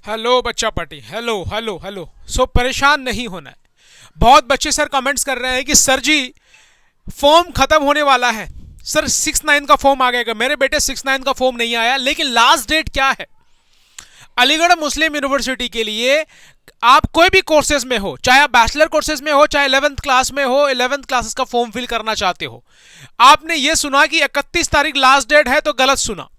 Hello बच्चा party, hello hello hello. सो परेशान नहीं होना है। बहुत बच्चे सर कमेंट्स कर रहे हैं कि सर जी फॉर्म खत्म होने वाला है, सर 6/9 का फॉर्म आ गएगा। मेरे बेटे 6/9 का फॉर्म नहीं आया, लेकिन लास्ट डेट क्या है अलीगढ़ मुस्लिम यूनिवर्सिटी के लिए? आप कोई भी कोर्सेज में हो, चाहे आप बैचलर कोर्सेज में हो, चाहे 11th क्लास में हो, 11th क्लासेस का फॉर्म फिल करना चाहते हो। आपने ये सुना कि 31 तारीख लास्ट डेट है, तो गलत सुना।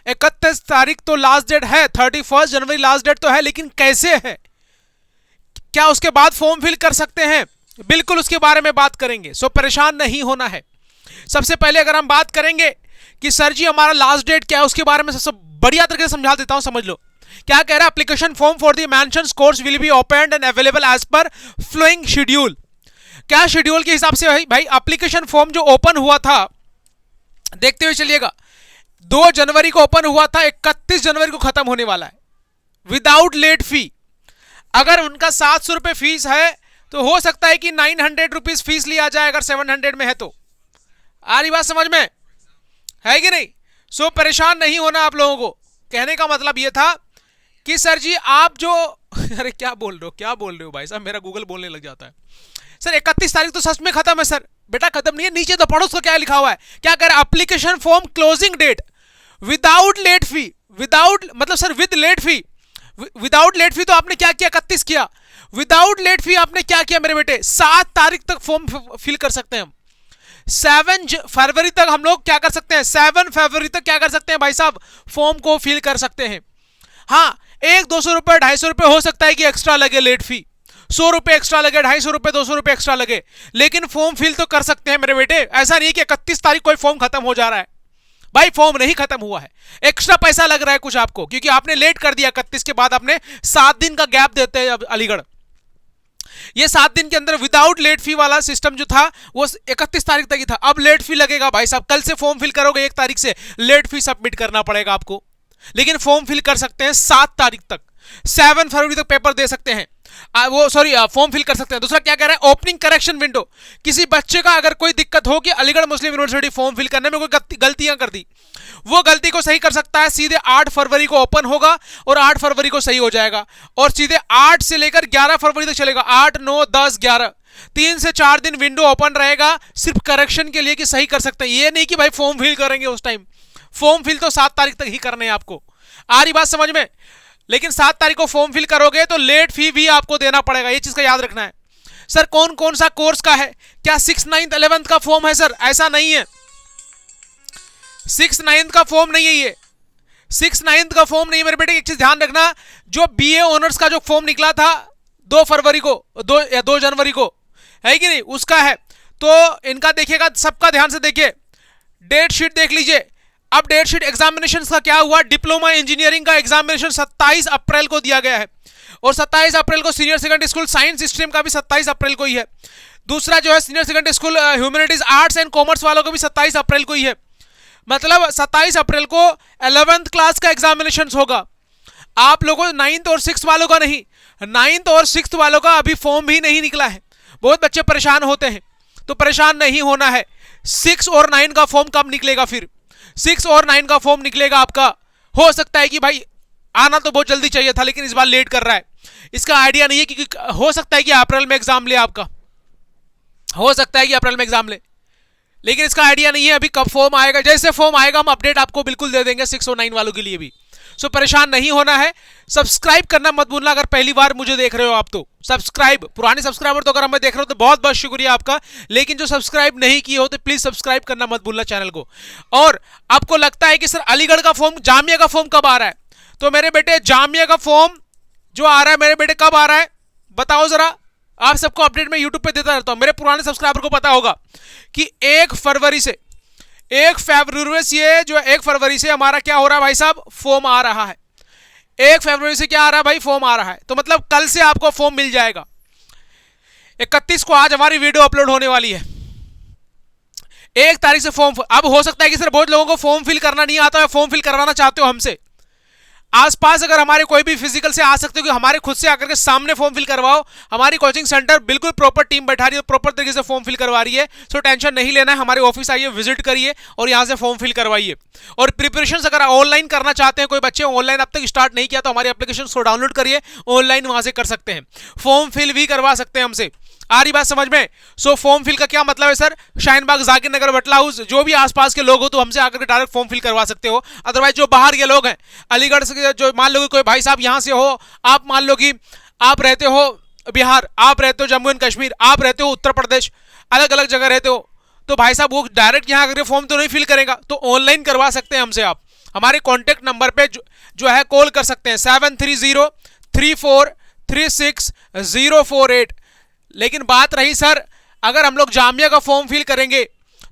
31 तारीख तो लास्ट डेट है, 31 जनवरी लास्ट डेट तो है, लेकिन कैसे है? क्या उसके बाद फॉर्म फिल कर सकते हैं? बिल्कुल उसके बारे में बात करेंगे। सो परेशान नहीं होना है। सबसे पहले अगर हम बात करेंगे कि सर जी हमारा लास्ट डेट क्या है, उसके बारे में सबसे बढ़िया तरीके से समझा देता हूं, समझ लो। क्या कह रहा है? Application form for the mentioned course will be opened and available as per following schedule. क्या शेड्यूल के हिसाब से भाई एप्लीकेशन फॉर्म जो ओपन हुआ था, देखते हुए चलिएगा, 2 जनवरी को ओपन हुआ था, 31 जनवरी को खत्म होने वाला है, विदाउट लेट फी। अगर उनका 700 रुपये फीस है तो हो सकता है कि 900 रुपीज फीस लिया जाए, अगर 700 में है तो। आ रही बात समझ में? है कि नहीं? सो परेशान नहीं होना आप लोगों को। कहने का मतलब यह था कि सर जी आप जो अरे क्या बोल रहे हो भाई साहब, मेरा गूगल बोलने लग जाता है। सर 31 तारीख तो सच में खत्म है। सर बेटा खत्म नहीं है, नीचे तो पढ़ो उसको क्या लिखा हुआ है। क्या कह रहा है? Application form closing date without late fee. Without मतलब sir with late fee. Without late fee तो आपने क्या किया? 31 किया। विदाउट लेट फी आपने क्या किया मेरे बेटे? 7 तारीख तक फॉर्म फिल कर सकते हैं हम। 7 फरवरी तक हम लोग क्या कर सकते हैं? 7 फरवरी तक क्या कर सकते हैं भाई साहब? फॉर्म को फिल कर सकते हैं। हाँ, 100-200 रुपए 250 रुपए हो सकता है कि एक्स्ट्रा लगे लेट फी, 100 रुपए एक्स्ट्रा लगे, 250 रुपए 200 रुपए एक्स्ट्रा लगे, लेकिन फॉर्म फिल तो कर सकते हैं मेरे बेटे। ऐसा नहीं है कि 31 तारीख कोई फॉर्म खत्म हो जा रहा है। भाई फॉर्म नहीं खत्म हुआ है, एक्स्ट्रा पैसा लग रहा है कुछ आपको, क्योंकि आपने लेट कर दिया। 31 के बाद आपने 7 दिन का गैप देते हैं अब अलीगढ़। ये 7 दिन के अंदर विदाउट लेट फी वाला सिस्टम जो था वो 31 तारीख तक ही था। अब लेट फी लगेगा भाई साहब। कल से फॉर्म फिल करोगे 1 तारीख से लेट फी सबमिट करना पड़ेगा आपको, लेकिन फॉर्म फिल कर सकते हैं 7 तारीख तक। 7 फरवरी तक पेपर दे सकते हैं, फॉर्म फिल कर सकते हैं। दूसरा क्या कह रहा है? Opening correction window. किसी बच्चे का अगर कोई दिक्कत हो कि अलीगढ़ मुस्लिम यूनिवर्सिटी फॉर्म फिल करने में कोई गलतियां कर दी, वो गलती को सही कर सकता है। सीधे 8 फरवरी को ओपन होगा और 8 फरवरी को सही हो जाएगा, और सीधे 8 से लेकर 11 फरवरी तक चलेगा। 8, 9, 10, 11 3 से 4 दिन विंडो ओपन रहेगा सिर्फ करेक्शन के लिए कि सही कर सकते हैं। ये नहीं कि भाई फॉर्म फिल करेंगे उस टाइम। फॉर्म फिल तो 7 तारीख तक ही करने हैं आपको। आ रही बात समझ में? लेकिन 7 तारीख को फॉर्म फिल करोगे तो लेट फी भी आपको देना पड़ेगा, ये चीज का याद रखना है। सर कौन कौन सा कोर्स का है? क्या 6, 9, 11th का फॉर्म है? सर ऐसा नहीं है, 6, 9 का फॉर्म नहीं है ये। 6, 9 का फॉर्म नहीं है मेरे बेटे। एक चीज ध्यान रखना, जो बीए ऑनर्स का जो फॉर्म निकला था 2 फरवरी को, 2 जनवरी को, है कि नहीं, उसका है। तो इनका देखिएगा, सबका ध्यान से देखिए, डेट शीट देख लीजिए। अब डेट शीट एग्जामिनेशन का क्या हुआ? डिप्लोमा इंजीनियरिंग का एग्जामिनेशन 27 अप्रैल को दिया गया है, और 27 अप्रैल को senior secondary school science stream का भी 27 अप्रैल को ही है। दूसरा जो है senior secondary school humanities arts and commerce वालों को भी 27 अप्रैल को ही है। मतलब 27 अप्रैल को 11th क्लास का एग्जामिनेशन होगा। आप लोगों 9th और 6th वालों का नहीं, 9th और 6th वालों का अभी फॉर्म भी नहीं निकला है। बहुत बच्चे परेशान होते हैं, तो परेशान नहीं होना है। 6 और 9 का फॉर्म कब निकलेगा? फिर 6 और 9 का फॉर्म निकलेगा आपका। हो सकता है कि भाई आना तो बहुत जल्दी चाहिए था, लेकिन इस बार लेट कर रहा है। इसका आइडिया नहीं है, क्योंकि हो सकता है कि अप्रैल में एग्जाम ले आपका, हो सकता है कि अप्रैल में एग्जाम ले, लेकिन इसका आइडिया नहीं है अभी कब फॉर्म आएगा। जैसे फॉर्म आएगा हम अपडेट आपको बिल्कुल दे देंगे 6 और 9 वालों के लिए भी। सो परेशान नहीं होना है। सब्सक्राइब करना मत भूलना। अगर पहली बार मुझे देख रहे हो आप तो सब्सक्राइब, पुराने सब्सक्राइबर तो अगर हमें देख रहे हो तो बहुत बहुत शुक्रिया आपका, लेकिन जो सब्सक्राइब नहीं किए हो तो प्लीज सब्सक्राइब करना मत भूलना चैनल को। और आपको लगता है कि सर अलीगढ़ का फॉर्म, जामिया का फॉर्म कब आ रहा है? तो मेरे बेटे जामिया का फॉर्म जो आ रहा है मेरे बेटे, कब आ रहा है बताओ जरा। आप सबको अपडेट में यूट्यूब पे देता रहता हूं। मेरे पुराने सब्सक्राइबर को पता होगा कि 1 फरवरी से जो 1 फरवरी से हमारा क्या हो रहा है भाई साहब? फॉर्म आ रहा है। 1 फरवरी से क्या आ रहा है भाई? फॉर्म आ रहा है। तो मतलब कल से आपको फॉर्म मिल जाएगा। 31 को आज हमारी वीडियो अपलोड होने वाली है। 1 तारीख से फॉर्म। अब हो सकता है कि सर बहुत लोगों को फॉर्म फिल करना नहीं आता है, फॉर्म फिल करवाना चाहते हो हमसे। आसपास अगर हमारे कोई भी फिजिकल से आ सकते हो कि हमारे खुद से आकर के सामने फॉर्म फिल करवाओ, हमारी कोचिंग सेंटर बिल्कुल प्रॉपर टीम बैठा रही है, प्रॉपर तरीके से फॉर्म फिल करवा रही है। सो टेंशन नहीं लेना है, हमारे ऑफिस आइए, विजिट करिए और यहां से फॉर्म फिल करवाइए। और प्रिपरेशन अगर ऑनलाइन करना चाहते हैं, कोई बच्चे ऑनलाइन अब तक स्टार्ट नहीं किया तो हमारी एप्लीकेशन को डाउनलोड करिए, ऑनलाइन वहां से कर सकते हैं, फॉर्म फिल भी करवा सकते हैं हमसे। आ रही बात समझ में? सो फॉर्म फिल का क्या मतलब है सर? शाहीन बाग, जाकिर नगर, बटला हाउस, जो भी आसपास के लोग हो तो हमसे आकर के डायरेक्ट फॉर्म फिल करवा सकते हो। अदरवाइज जो बाहर के लोग हैं, अलीगढ़ से, जो मान लो कि कोई भाई साहब यहां से हो, आप मान लो कि आप रहते हो बिहार, आप रहते हो जम्मू एंड कश्मीर, आप रहते हो उत्तर प्रदेश, अलग अलग जगह रहते हो, तो भाई साहब वो डायरेक्ट यहाँ आकर फॉर्म तो नहीं फिल करेगा, तो ऑनलाइन करवा सकते हैं हमसे। आप हमारे कॉन्टेक्ट नंबर पे जो है कॉल कर सकते हैं 7303436048। लेकिन बात रही सर, अगर हम लोग जामिया का फॉर्म फिल करेंगे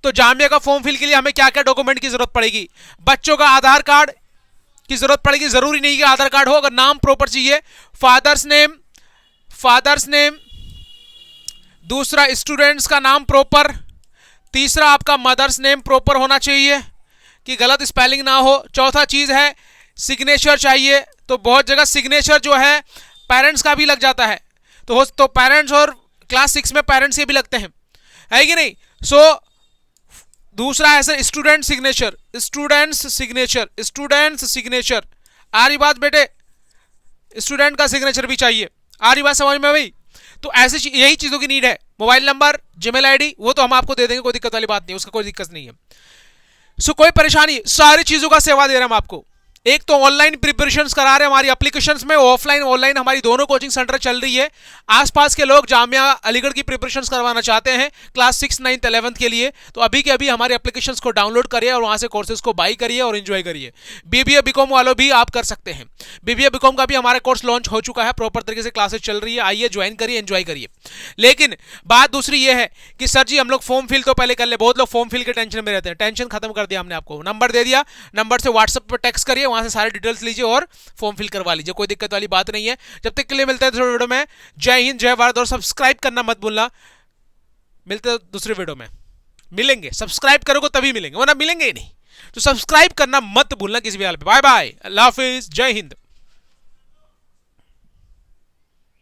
तो जामिया का फॉर्म फिल के लिए हमें क्या क्या डॉक्यूमेंट की जरूरत पड़ेगी? बच्चों का आधार कार्ड की जरूरत पड़ेगी, जरूरी नहीं कि आधार कार्ड हो, अगर नाम प्रॉपर चाहिए, फादर्स नेम, दूसरा स्टूडेंट्स का नाम प्रॉपर, तीसरा आपका मदर्स नेम प्रॉपर होना चाहिए कि गलत स्पेलिंग ना हो, चौथा चीज है सिग्नेचर चाहिए। तो बहुत जगह सिग्नेचर जो है पेरेंट्स का भी लग जाता है, तो पेरेंट्स और क्लास 6 में पेरेंट्स के भी लगते हैं, है कि नहीं? सो दूसरा है सर स्टूडेंट्स सिग्नेचर। आ रही बात बेटे? स्टूडेंट का सिग्नेचर भी चाहिए। आ रही बात समझ में भाई? तो ऐसे यही चीजों की नीड है। मोबाइल नंबर, जीमेल आईडी, वो तो हम आपको दे देंगे, कोई दिक्कत वाली बात नहीं, उसका कोई दिक्कत नहीं है। सो कोई परेशानी, सारी चीजों का सेवा दे रहे हैं हम आपको। एक तो ऑनलाइन प्रिपरेशंस करा रहे हैं हमारी एप्लीकेशंस में, ऑफलाइन ऑनलाइन हमारी दोनों कोचिंग सेंटर चल रही है। आसपास के लोग जामिया अलीगढ़ की प्रिपरेशंस करवाना चाहते हैं क्लास 6, 9, 11 के लिए, तो अभी के अभी हमारी एप्लीकेशंस को डाउनलोड करिए और वहां से कोर्सेज को बाई करिए और एंजॉय करिए। बीबीए बीकॉम वालों भी आप कर सकते हैं, बीबीए बीकॉम का भी हमारा कोर्स लॉन्च हो चुका है, प्रॉपर तरीके से क्लासेस चल रही है, आइए ज्वाइन करिए, एंजॉय करिए। लेकिन बात दूसरी ये है कि सर जी हम लोग फॉर्म फिल तो पहले कर ले, बहुत लोग फॉर्म फिल के टेंशन में रहते हैं। टेंशन खत्म कर दिया हमने, आपको नंबर दे दिया, नंबर से व्हाट्सएप पर टेक्स्ट करिए, वहां से सारे डिटेल्स लीजिए और फॉर्म फिल करवा लीजिए, कोई दिक्कत वाली बात नहीं है। जब तक के लिए मिलते हैं दूसरे वीडियो में। जय हिंद, जय भारत, और सब्सक्राइब करना मत भूलना। मिलते हैं दूसरे वीडियो में, मिलेंगे, सब्सक्राइब करोगे तभी मिलेंगे, वरना मिलेंगे ही नहीं। तो सब्सक्राइब करना मत भूलना किसी भी हाल पे। बाय बाय, अल्लाह हाफिज, जय हिंद।